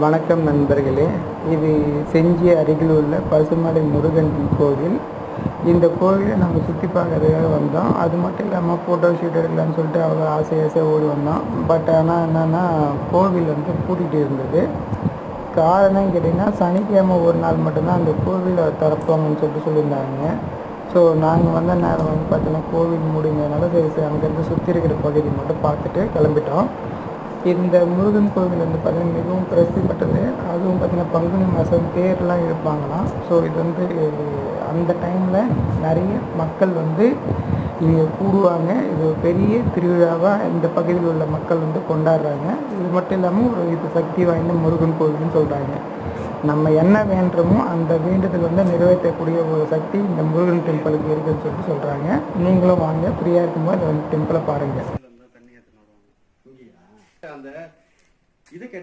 வணக்கம் நண்பர்களே. இது செஞ்சி அருகில் உள்ள பசுமலை முருகன் கோவில். இந்த கோவிலை நாங்கள் சுற்றி பார்க்கறதுக்காக வந்தோம். அது மட்டும் இல்லாமல் ஃபோட்டோ ஷூட் எடுக்கலான்னு சொல்லிட்டு அவ்வளோ ஆசையாக ஓடி வந்தோம். பட் ஆனால் என்னென்னா கோவில் பூட்டிகிட்டு இருந்தது. காரணம் கேட்டிங்கன்னா சனிக்கிழமை ஒரு நாள் மட்டும்தான் அந்த கோவிலை திறப்பாங்கன்னு சொல்லியிருந்தாங்க. ஸோ நாங்கள் வந்த நேரம் பார்த்தீங்கன்னா கோவில் முடிஞ்சதுனால சரி அங்கேருந்து சுற்றி இருக்கிற பகுதி மட்டும் பார்த்துட்டு கிளம்பிட்டோம். இந்த முருகன் கோவில் பார்த்திங்கன்னா மிகவும் பிரசித்தி பெற்றது. அதுவும் பார்த்திங்கன்னா பங்குனி மாதம் தேர்லாம் இழுப்பாங்களாம். ஸோ இது அந்த டைமில் நிறைய மக்கள் இங்கே கூடுவாங்க. இது பெரிய திருவிழாவாக இந்த பகுதியில் உள்ள மக்கள் கொண்டாடுறாங்க. இது மட்டும் இல்லாமல் இது சக்தி வாய்ந்த முருகன் கோவில்னு சொல்கிறாங்க. நம்ம என்ன வேண்டுமோ அந்த வேண்டுதல் நிறைவேற்றக்கூடிய ஒரு சக்தி இந்த முருகன் டெம்பிளுக்கு இருக்குதுன்னு சொல்கிறாங்க. நீங்களும் வாங்க, ஃப்ரீயாக இருக்கும்போது அந்த டெம்பிளை பாருங்கள். அந்த இது